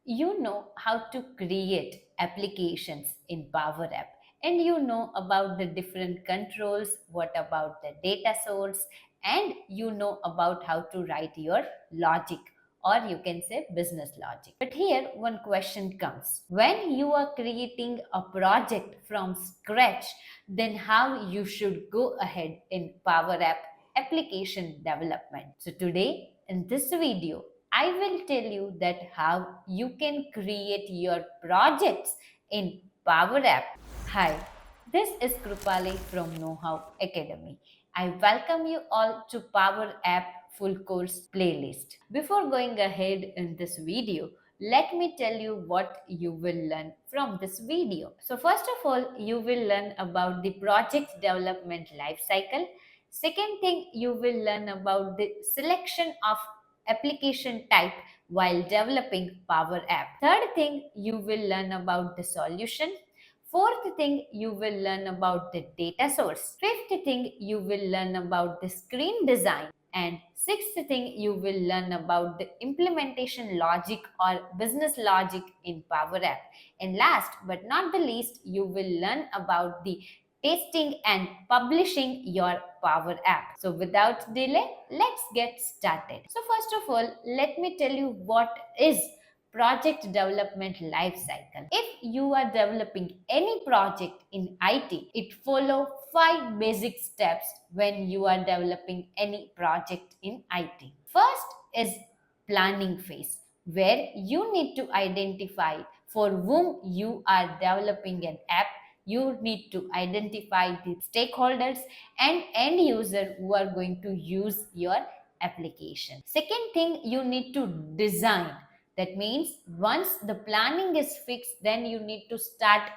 You know how to create applications in Power App, and you know about the different controls, what about the data source, and you know about how to write your logic, or you can say business logic. But here one question comes: when you are creating a project from scratch, then how you should go ahead in Power App application development. So today in this video I will tell you that how you can create your projects in Power App. Hi, this is Krupali from Know How Academy. I welcome you all to Power App full course playlist. Before going ahead in this video, let me tell you what you will learn from this video. So first of all, you will learn about the project development life cycle. Second thing, you will learn about the selection of application type while developing Power App. Third thing, you will learn about the solution. Fourth thing, you will learn about the data source. Fifth thing, you will learn about the screen design. And sixth thing, you will learn about the implementation logic or business logic in Power App. And last but not the least, you will learn about the testing and publishing your Power App. So without delay, let's get started. So first of all, let me tell you what is project development life cycle. If you are developing any project in IT, it follow 5 basic steps when you are developing any project in IT. First is planning phase, where you need to identify for whom you are developing an app. You need to identify the stakeholders and end user who are going to use your application. Second thing, you need to design. That means once the planning is fixed, then you need to start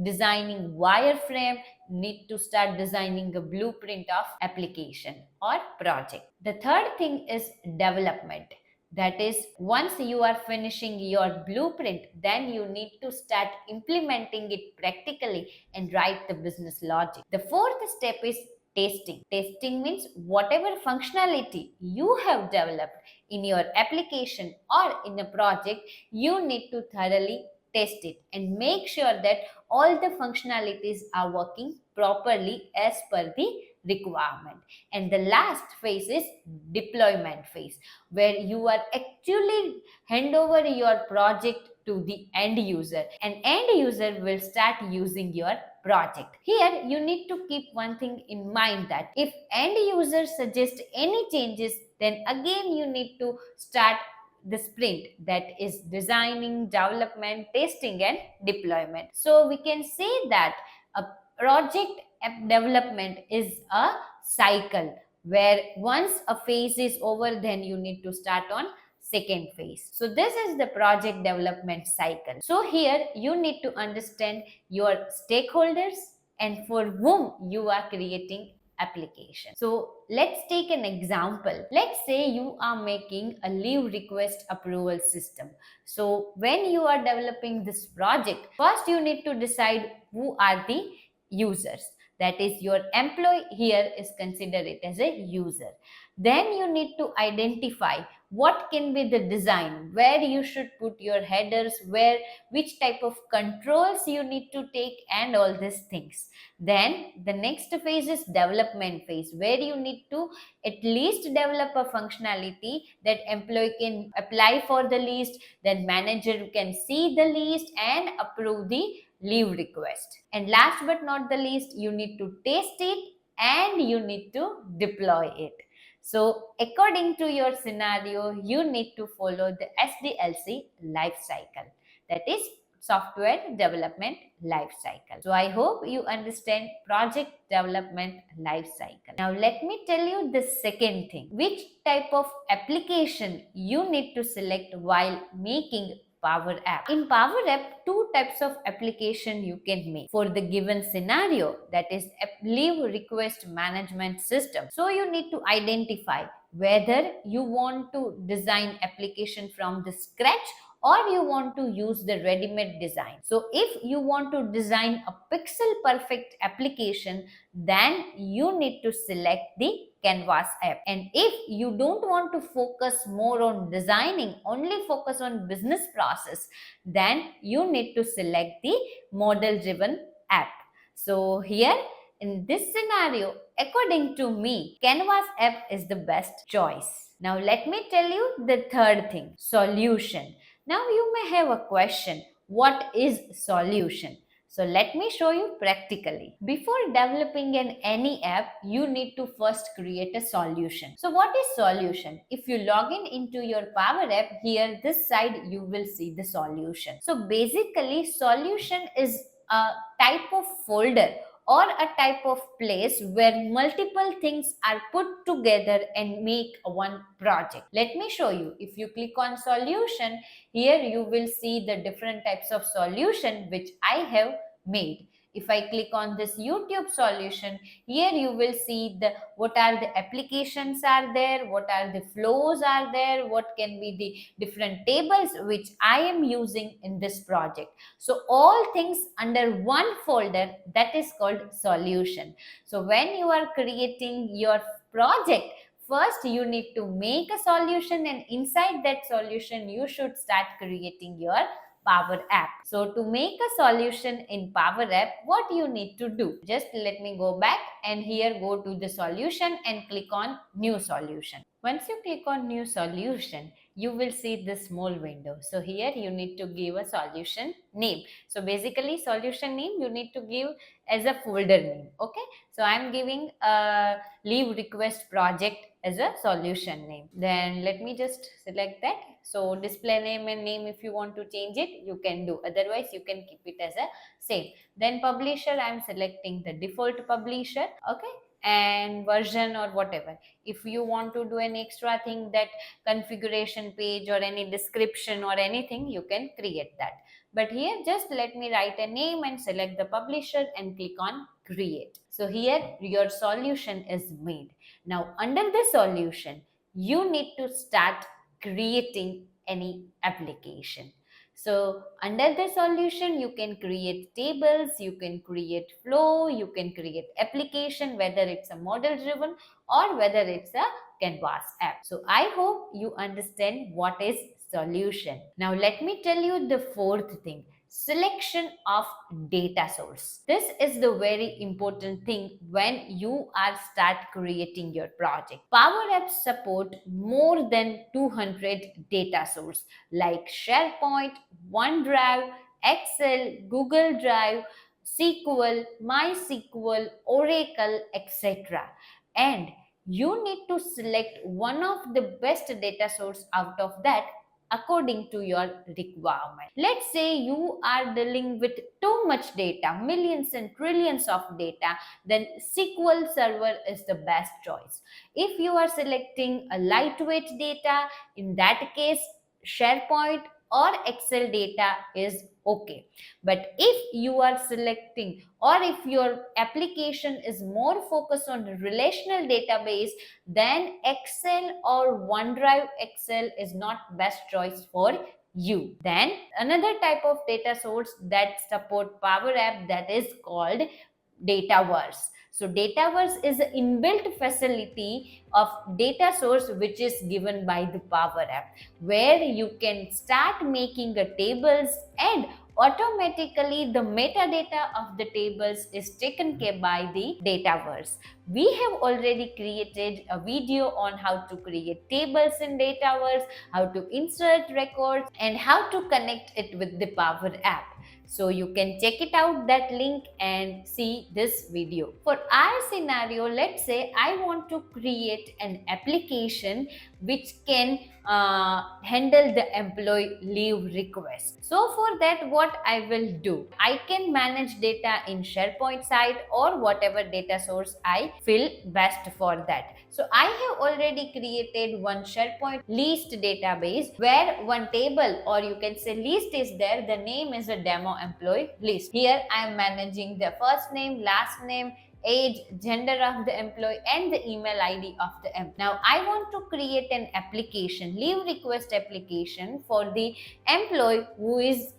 designing wireframe, need to start designing a blueprint of application or project. The third thing is development. That is, once you are finishing your blueprint, then you need to start implementing it practically and write the business logic. The fourth step is testing. Testing means whatever functionality you have developed in your application or in a project, you need to thoroughly test it and make sure that all the functionalities are working properly as per the requirement. And the last phase is deployment phase, where you are actually hand over your project to the end user, and end user will start using your project. Here you need to keep one thing in mind, that if end user suggests any changes, then again you need to start the sprint, that is designing, development, testing and deployment. So we can say that a project app development is a cycle, where once a phase is over, then you need to start on second phase. So this is the project development cycle. So here you need to understand your stakeholders and for whom you are creating application. So let's take an example. Let's say you are making a leave request approval system. So when you are developing this project, first you need to decide who are the users. That is, your employee here is considered it as a user. Then you need to identify what can be the design, where you should put your headers, where which type of controls you need to take, and all these things. Then the next phase is development phase, where you need to at least develop a functionality that employee can apply for the list, then manager can see the list and approve the leave request. And last but not the least, you need to test it and you need to deploy it. So according to your scenario, you need to follow the SDLC life cycle. That is software development life cycle. So I hope you understand project development life cycle. Now let me tell you the second thing. Which type of application you need to select while making Power App. In Power App, two types of application you can make for the given scenario, that is leave request management system. So you need to identify whether you want to design application from the scratch or you want to use the ready-made design. So if you want to design a pixel perfect application, then you need to select the Canvas app. And if you don't want to focus more on designing, only focus on business process, then you need to select the model driven app. So here in this scenario, according to me, Canvas app is the best choice. Now let me tell you the third thing, solution. Now you may have a question, what is solution? So let me show you practically. Before developing any app, you need to first create a solution. So what is solution? If you log in into your Power App, here this side you will see the solution. So basically solution is a type of folder or a type of place where multiple things are put together and make one project. Let me show you. If you click on solution, here you will see the different types of solution which I have made. If I click on this YouTube solution, here you will see the what are the applications are there, what are the flows are there, what can be the different tables which I am using in this project. So all things under one folder, that is called solution. So when you are creating your project, first you need to make a solution, and inside that solution you should start creating your Power App. So to make a solution in Power App, what you need to do? Just let me go back and here go to the solution and click on new solution. Once you click on new solution, you will see this small window. So here you need to give a solution name. So basically solution name you need to give as a folder name. Okay. So I'm giving a leave request project as a solution name. Then let me just select that. So display name and name, if you want to change it, you can do. Otherwise, you can keep it as a same. Then publisher, I'm selecting the default publisher. Okay. And version or whatever. If you want to do an extra thing, that configuration page or any description or anything, you can create that. But here just let me write a name and select the publisher and click on create. So here your solution is made. Now under the solution, you need to start creating any application. So under the solution, you can create tables, you can create flow, you can create application, whether it's a model driven or whether it's a Canvas app. So I hope you understand what is solution. Now let me tell you the fourth thing, selection of data source. This is the very important thing when you are start creating your project. Power Apps support more than 200 data source like SharePoint, OneDrive, Excel, Google Drive, SQL, MySQL, Oracle, etc. And you need to select one of the best data source out of that according to your requirement. Let's say you are dealing with too much data, millions and trillions of data, then SQL Server is the best choice. If you are selecting a lightweight data, in that case, SharePoint or Excel data is okay. But if you are selecting or if your application is more focused on relational database, then Excel or OneDrive Excel is not best choice for you. Then another type of data source that support Power App, that is called Dataverse. So Dataverse is an inbuilt facility of data source which is given by the Power App, where you can start making a tables and automatically the metadata of the tables is taken care by the Dataverse. We have already created a video on how to create tables in Dataverse, how to insert records, and how to connect it with the Power App. So you can check it out, that link, and see this video. For our scenario, let's say I want to create an application which can handle the employee leave request. So for that, what I will do, I can manage data in SharePoint site or whatever data source I feel best for that. So I have already created one SharePoint list database where one table, or you can say list, is there. The name is a demo employee list. Here I am managing the first name, last name, age, gender of the employee, and the email ID of the employee. Now I want to create an application, leave request application for the employee who is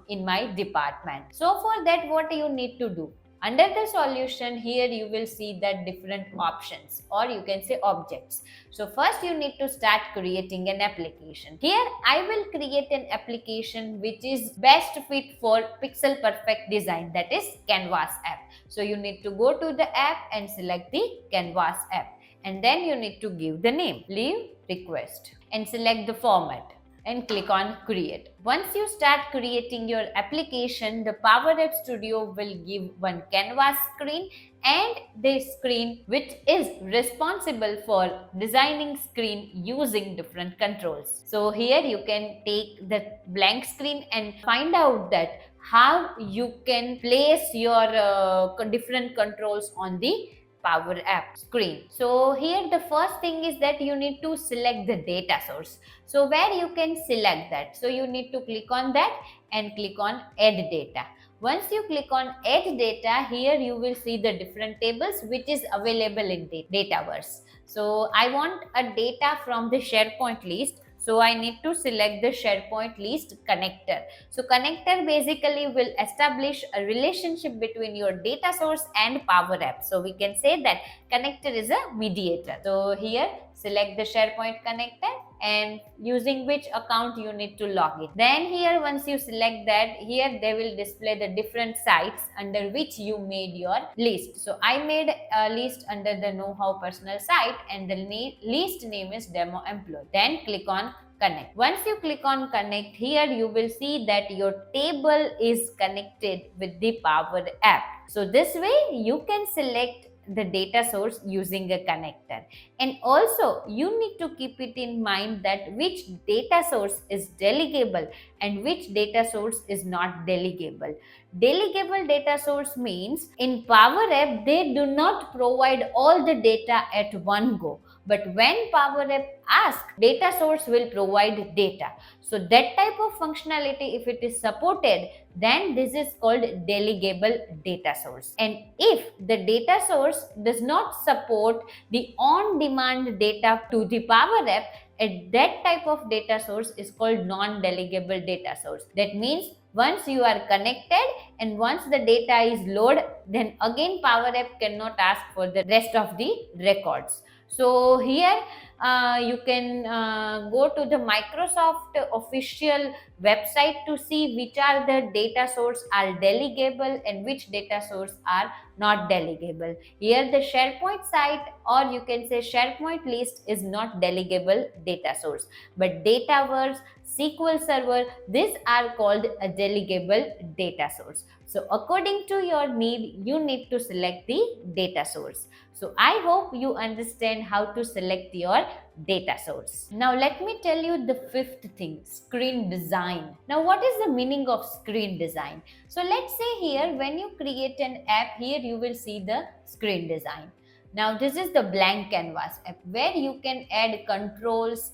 in my department. So for that, what you need to do? Under the solution, here you will see that different options, or you can say objects. So first you need to start creating an application. Here I will create an application which is best fit for pixel perfect design, that is Canvas app. So you need to go to the app and select the Canvas app, and then you need to give the name, leave request, and select the format and click on create. Once you start creating your application, the Power App Studio will give one canvas screen and the screen which is responsible for designing screen using different controls. So here you can take the blank screen and find out that how you can place your different controls on the Power App screen. So here the first thing is that you need to select the data source. So where you can select that, so you need to click on that and click on add data. Once you click on add data, here you will see the different tables which is available in the Dataverse. So I want a data from the SharePoint list. So I need to select the SharePoint list connector. So connector basically will establish a relationship between your data source and Power App. So we can say that connector is a mediator. So here select the SharePoint connector and using which account you need to log in. Then here once you select that, here they will display the different sites under which you made your list. So I made a list under the Know How personal site and the list name is Demo Employee. Then click on connect. Once you click on connect, here you will see that your table is connected with the Power App. So this way you can select the data source using a connector, and also you need to keep it in mind that which data source is delegable and which data source is not delegable. Delegable data source means in Power App they do not provide all the data at one go, but when Power App asks, data source will provide data. So that type of functionality, if it is supported, then this is called delegable data source. And if the data source does not support the on-demand data to the Power App, that type of data source is called non-delegable data source. That means once you are connected and once the data is loaded, then again Power App cannot ask for the rest of the records. So here you can go to the Microsoft official website to see which are the data source are delegable and which data source are not delegable. Here the SharePoint site, or you can say SharePoint list, is not delegable data source, but Dataverse, SQL Server, these are called a delegable data source. So according to your need, you need to select the data source. So I hope you understand how to select your data source. Now let me tell you the fifth thing, screen design. Now what is the meaning of screen design? So let's say here when you create an app, here you will see the screen design. Now this is the blank canvas app where you can add controls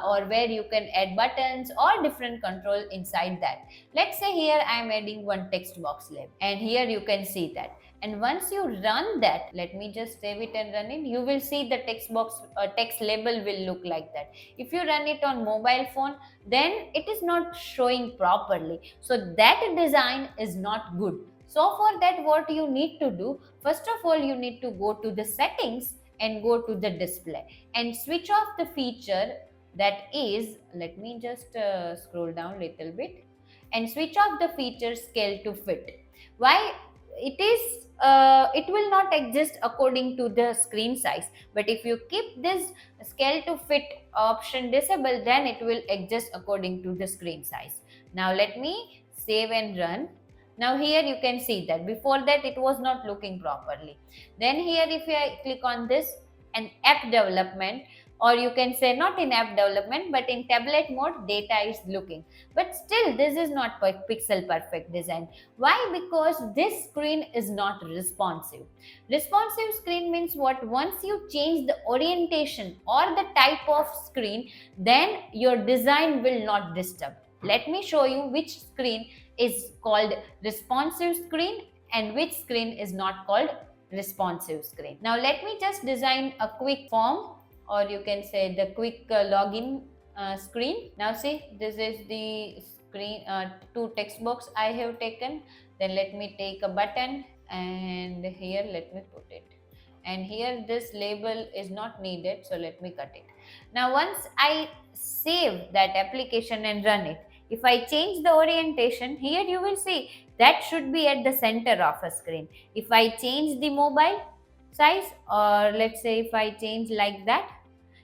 or where you can add buttons or different control inside that. Let's say here I am adding one text box label, and here you can see that. And once you run that, let me just save it and run it, you will see the text box text label will look like that. If you run it on mobile phone, then it is not showing properly. So that design is not good. So for that, what you need to do, first of all, you need to go to the settings and go to the display and switch off the feature that is, let me just scroll down little bit and switch off the feature scale to fit. Why? It will not exist according to the screen size, but if you keep this scale to fit option disabled, then it will exist according to the screen size. Now let me save and run. Now here you can see that before that it was not looking properly. Then here if I click on this and app development, or you can say not in app development but in tablet mode, data is looking, but still this is not pixel perfect design. Why? Because this screen is not responsive. Responsive screen means what? Once you change the orientation or the type of screen, then your design will not disturb. Let me show you which screen is called responsive screen and which screen is not called responsive screen. Now let me just design a quick form, or you can say the quick login screen. Now see, this is the screen, two text box I have taken. Then let me take a button, and here let me put it, and here this label is not needed, so let me cut it. Now once I save that application and run it, if I change the orientation, here you will see that should be at the center of a screen. If I change the mobile size, or let's say if I change like that,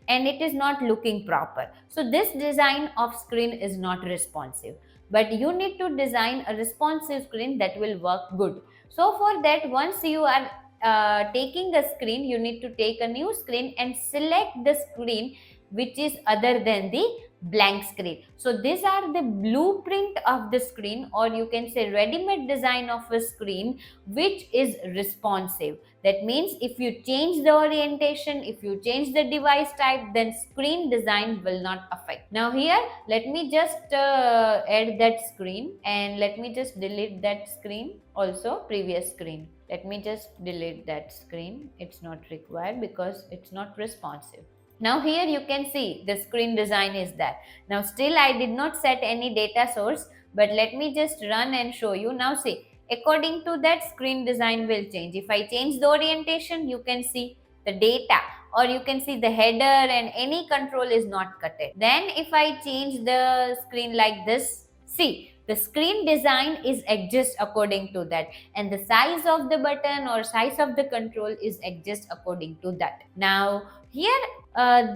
and it is not looking proper, so this design of screen is not responsive. But you need to design a responsive screen that will work good. So for that, once you are taking a screen, you need to take a new screen and select the screen which is other than the blank screen. So these are the blueprint of the screen, or you can say ready-made design of a screen which is responsive. That means if you change the orientation, if you change the device type, then screen design will not affect. Now here, let me just add that screen, and let me just delete that screen also, previous screen. Let me just delete that screen. It's not required because it's not responsive. Now here you can see the screen design is that. Now still I did not set any data source, but let me just run and show you. Now see, according to that, screen design will change. If I change the orientation, you can see the data, or you can see the header, and any control is not cutted. Then if I change the screen like this, see, the screen design is adjust according to that, and the size of the button or size of the control is adjust according to that. Now here,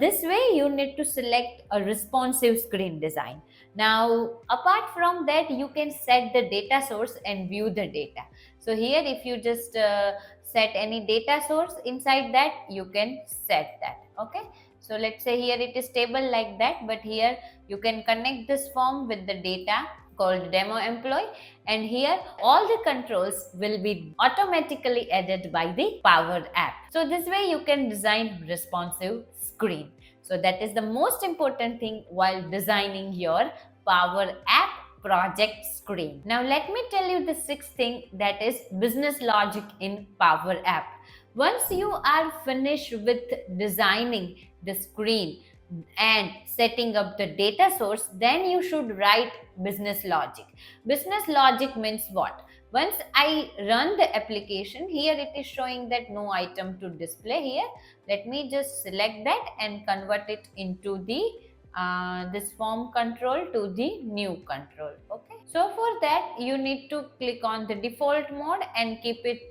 this way you need to select a responsive screen design. Now apart from that, you can set the data source and view the data. So here, if you just set any data source inside that, you can set that. Okay, so let's say here it is table like that, but here you can connect this form with the data called demo employee, and here all the controls will be automatically added by the Power App. So this way you can design responsive screen. So that is the most important thing while designing your Power App project screen. Now let me tell you the sixth thing, that is business logic in Power App. Once you are finished with designing the screen and setting up the data source, then you should write business logic. Business logic means what? Once I run the application, here it is showing that no item to display here. Let me just select that and convert it into the this form control to the new control. Okay, so for that you need to click on the default mode and keep it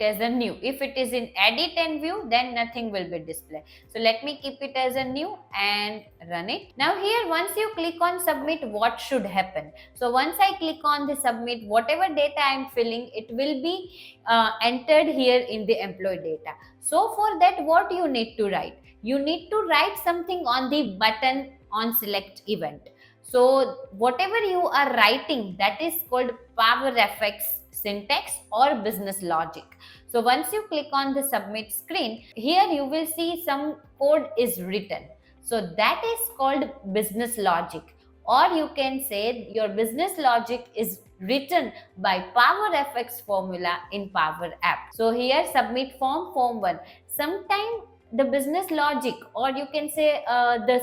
as a new. If it is in edit and view, then nothing will be displayed. So let me keep it as a new and run it. Now here, once you click on submit, what should happen? So once I click on the submit, whatever data I am filling, it will be entered here in the employee data. So for that, what you need to write? You need to write something on the button on select event. So whatever you are writing, that is called PowerFX syntax or business logic. So once you click on the submit screen, here you will see some code is written. So that is called business logic, or you can say your business logic is written by PowerFX formula in Power App. So here submit form 1. Sometime the business logic, or you can say the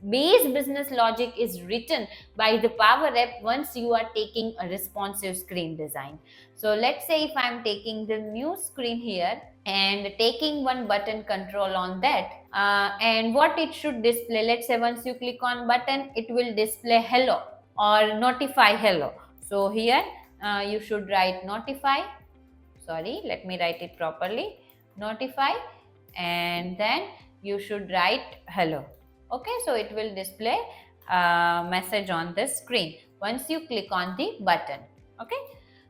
base business logic is written by the Power App once you are taking a responsive screen design. So let's say if I am taking the new screen here and taking one button control on that, and what it should display, let's say once you click on button, it will display hello or notify hello. So here you should write notify, sorry, let me write it properly, notify, and then you should write hello. Okay, so it will display a message on the screen once you click on the button. Okay,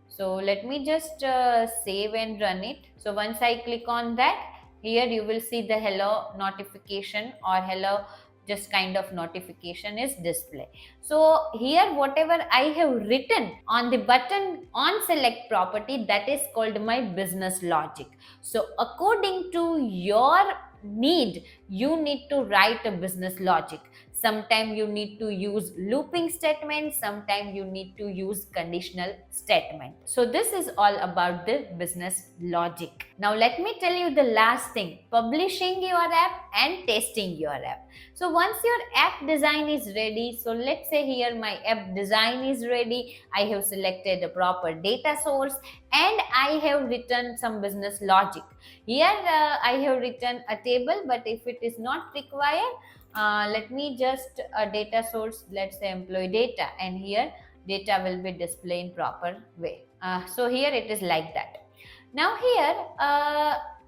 so let me just save and run it. So once I click on that, here you will see the hello notification or hello just kind of notification is display. So here whatever I have written on the button on select property, that is called my business logic. So according to your need, you need to write a business logic. Sometimes you need to use looping statement, sometimes you need to use conditional statement. So this is all about the business logic. Now let me tell you the last thing, publishing your app and testing your app. So once your app design is ready, so let's say here my app design is ready, I have selected a proper data source and I have written some business logic. Here I have written a table, but if it is not required, let me just a data source, let's say employee data, and here data will be displayed in proper way. So here it is like that. Now here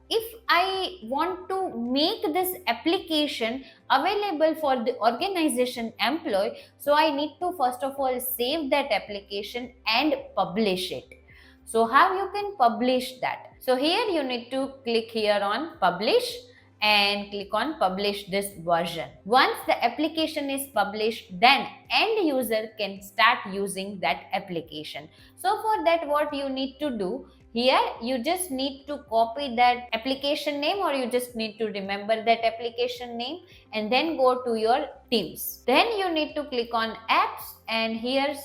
if I want to make this application available for the organization employee, so I need to first of all save that application and publish it. So how you can publish that? So here you need to click here on publish and click on publish this version. Once the application is published, then end user can start using that application. So for that, what you need to do, here you just need to copy that application name, or you just need to remember that application name, and then go to your Teams. Then you need to click on apps, and here's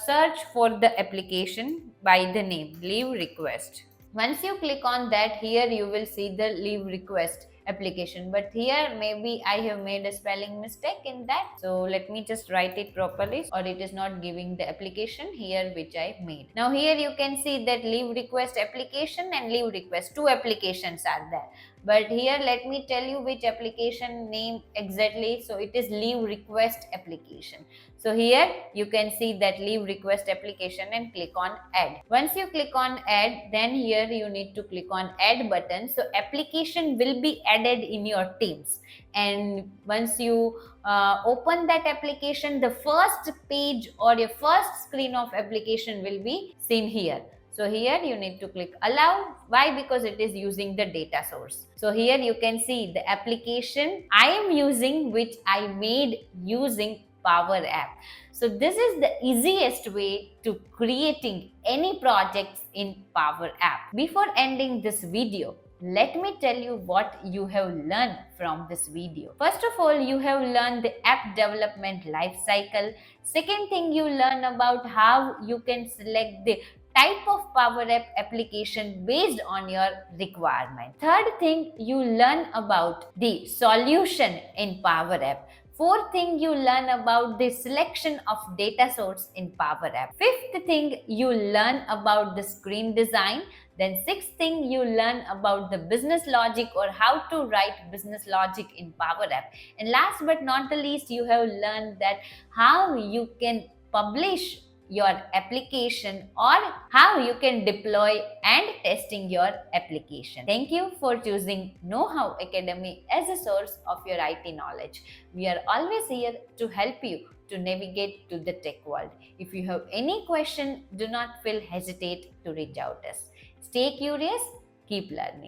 search for the application by the name leave request. Once you click on that, here you will see the leave request application, but here maybe I have made a spelling mistake in that, so let me just write it properly, or it is not giving the application here which I made. Now here you can see that leave request application and leave request, two applications are there, but here let me tell you which application name exactly. So it is leave request application. So here you can see that leave request application and click on add. Once you click on add, then here you need to click on add button. So application will be added in your Teams. And once you open that application, the first page or your first screen of application will be seen here. So here you need to click allow. Why? Because it is using the data source. So here you can see the application I am using, which I made using Power App. So this is the easiest way to creating any projects in Power App. Before ending this video, let me tell you what you have learned from this video. First of all, you have learned the app development life cycle. Second thing, you learn about how you can select the type of Power App application based on your requirement. Third thing, you learn about the solution in Power App. Fourth thing, you learn about the selection of data source in Power App. Fifth thing, you learn about the screen design. Then sixth thing, you learn about the business logic, or how to write business logic in Power App. And last but not the least, you have learned that how you can publish your application, or how you can deploy and testing your application. Thank you for choosing Know How Academy as a source of your IT knowledge. We are always here to help you to navigate to the tech world. If you have any question, do not feel hesitate to reach out us. Stay curious, keep learning.